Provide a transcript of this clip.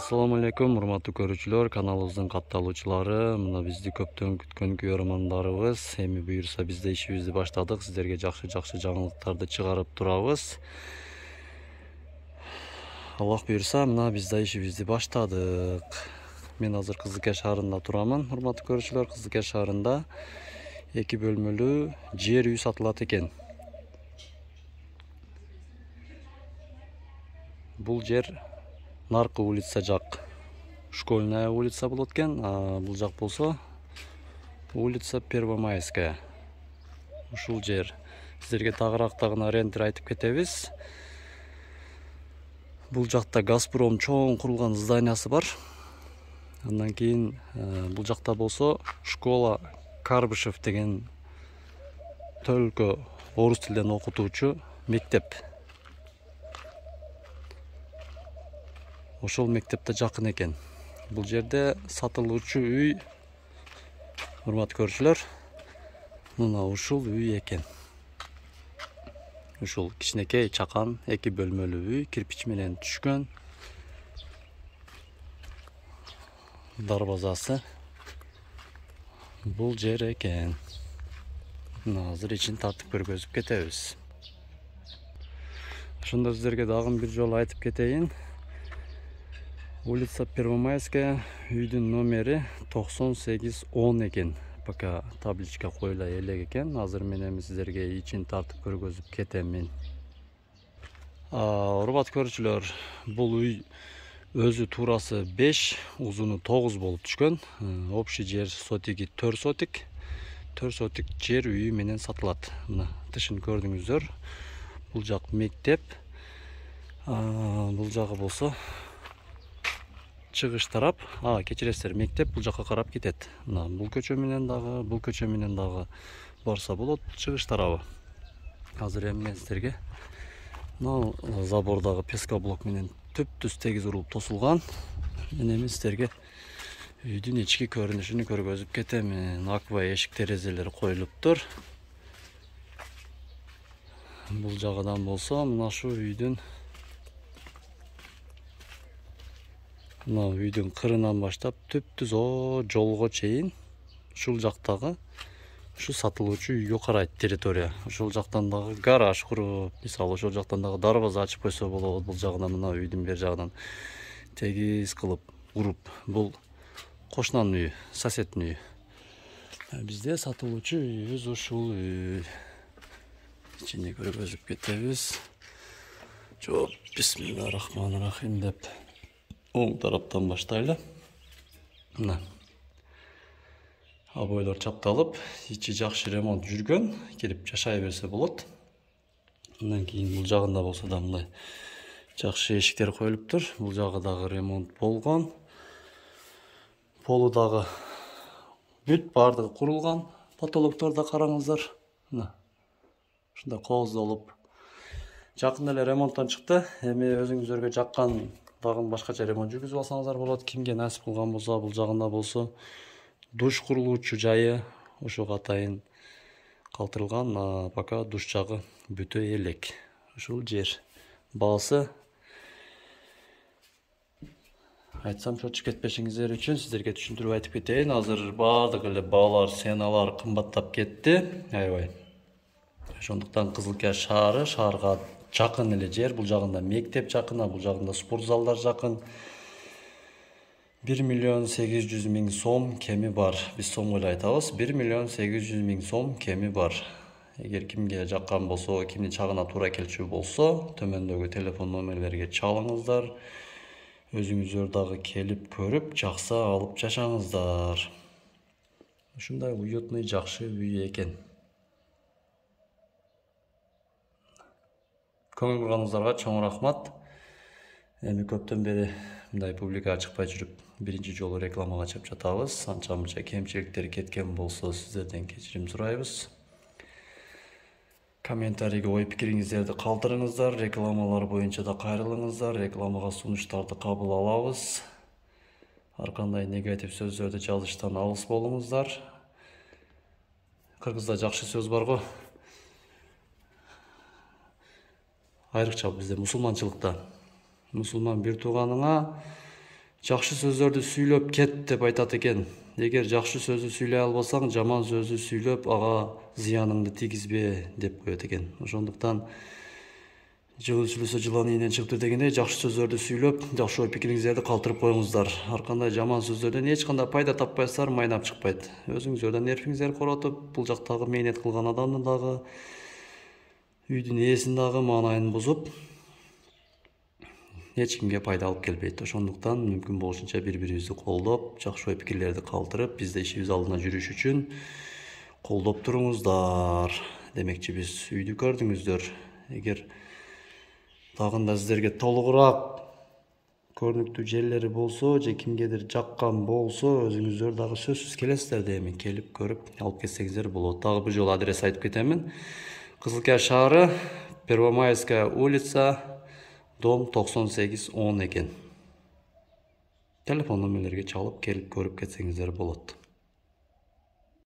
Assalamu алейкум, урматтуу көрүүчүлөр, каналыбыздын катталуучулары, мына бизди көптөн күткөн көрөрмандарыбыз. Эми буюрса биз да ишибизди баштадык. Сиздерге жакшы жаңылыктарды чыгарып турабыз. Аллах буюрса, мына биз да ишибизди баштадык. Мен азыр Кызылкер шаарында турамын, урматтуу көрүүчүлөр. Кызылкер шаарында 2 бөлмөлүү жер үй сатылат экен. Бул жер Наркы улица жак, Школьная улица болот экен, а бул жак болсо улица Первомайская. Ушул жер. Сиздерге тагыраактагы арендер айтып кетебиз. Бул жакта Газпром чоң курулган зданиясы бар. Андан кийин бул жакта болсо школа Карбышев деген төлкө орус тилден окутуучу мектеп. Ошол мектепте жакын экен. Бул жерде сатылуучу үй, урматтуу көрүүчүлөр, мына ушул үй экен. Ушул кичинекей чакан 2 бөлмөлүү үй, кирпич менен түшкөн. Дарбазасы бул жер экен. Мына азыр ичин тартып көргөзүп кетебиз. Ошондо сиздерге дагы бир жолу айтып кетейин. Улица Первомайская, үйдүн номери 9810 экен. Пока табличка коюла элек экен. Азыр мен эми сиздерге ичин тартып көргөзүп кетемин. Урматтуу көрүүчүлөр, бул үй өзү туурасы 5, узуну 9 болуп түшкөн. Общий жер сотиги 4 сотик. 4 сотик жер үйү менен сатылат. Мына тышын көрдүңүздөр. Бул жак мектеп. Бул жагы болсо чыгыш тарап, кечиресиздер, мектеп бул жакка карап кетет. Мына бул көчө менен дагы барса болот, чыгыш тарабы. Азыр эми мен сиздерге мына забордагы пескоблок менен түп-түз тегиз урулуп тосулган. Мен эми сиздерге үйдүн ички көрүнүшүн көргөзүп кетемин. Аква эшик терезелери коюлуптур. Бул жагыдан болсо мына шу үйдүн кырынан баштап түп-түз жолго чейин ушул жактагы ушу сатылуучу үйгө карайт территория. Ошол жактан дагы гараж куруп, мисалы ошол жактан дагы дарбаза ачып койсо болот. Бул жагынан мына үйдүн бер жагынан тегиз кылып уруп. Бул кошунан үйү, соседтин үйү. Бизде сатылуучу үйүбүз ушул үй. Ичине көргөзүп кетебиз. Жоп, бисмиллахиррахманиррахим деп оң тараптан баштайлы. Мына обойлор чапталып, ичи жакшы ремонт жүргөн, келип жашай берсе болот. Андан кийин бул жагында болсо да мындай жакшы эшиктер коюлуптур. Бул жагы дагы ремонт болгон. Полу дагы бүт бардыгы курулган. Потолокторду караңыздар. Мына ушундай кооздолуп жакын эле ремонттон чыкты. Эми өзүңүздөргө жаккан дагы башкача ремонт жүргүзүп алсаңыздар болот. Кимге насип кылган болсо, бул жагында болсо душ курулуучу жайы ошого атайын калтырылган. Пока душ жагы бүтө элек. Ушул жер баасы айтсам чочуп кетпешиңиздер үчүн сиздерге түшүндүрүп айтып кетейин. Азыр баардык эле баалар, ценалар кымбаттап кетти. Аябай. Ошондуктан Кызылкер шаарга жакын эле жер. Бул жагында мектеп жакын, бул жагында спорт залдар жакын. 1.800.000 сом кеми бар. Биз сом эле айтабыз. 1.800.000 сом кеми бар. Эгер кимге жаккан болсо, кимдин чагына туура келчү болсо, төмөндөгү телефон номерлерге чалыңыздар. Өзүңүздөр дагы келип көрүп, жакса алып жашаңыздар. Ушундай уютный, жакшы үй экен. Көңүл бурганыңыздарга чоң рахмат. Эми көптөн бери мындай публикага чыкпай жүрүп, биринчи жолу рекламага чыгып жатабыз. Анча-мынча кемчиликтер кеткен болсо сиздерден кечирим сурайбыз. Комментарийге ой пикириңиздерди калтырыңыздар. Рекламалар боюнча да кайрылыңыздар. Рекламага сунуштарды кабыл алабыз. Ар кандай негатив сөздөрдү жазыштан алыс болуңуздар. Кыргызда жакшы сөз бар го. Айрыкча бизде мусулманчылыкта. Мусулман бир тууганыңа Жакшы сөздөрдү сүйлөп кет деп айтат экен. Эгер жакшы сөздү сүйлөй албасаң, жаман сөздү сүйлөп ага зыяныңды тийгизбе деп коет экен. Ошондуктан жылы сүйлөсө жылан ийинен чыгыптыр дегендей, жакшы сөздөрдү сүйлөп, жакшы ой пикириңиздерди калтырып коюңуздар. Ар кандай жаман сөздөрдөн эч кандай пайда таппайсыздар, майнап чыкпайт. Өзүңүздөрдүн нервиңиздерди коротуп, бул жактагы мээнет кылган адамдын дагы, үйдүн ээсинин дагы маанайын бузуп, эч кимге пайда алып келбейт. Ошондуктан мүмкүн болушунча бири-бирибизди колдоп, жакшы ой пикирлерди калтырып, бизде ишибиз алдына жүрүш үчүн колдоп туруңуздар демекчибиз. Үйдү көрдүңүздөр. Эгер тагында сиздерге толугураак көрүнүктүү жерлери болсо же кимгедир жаккан болсо, өзүңүздөр дагы сөзсүз келесиздер да эми келип көрүп алып кетсеңиздер болот. Дагы бул жолу адрес айтып кетемин. Кызылкия шаары, Первомайская улица, дом 98-10 экен. Телефон номерлерге чалып келип көрүп кетсеңиздер болот.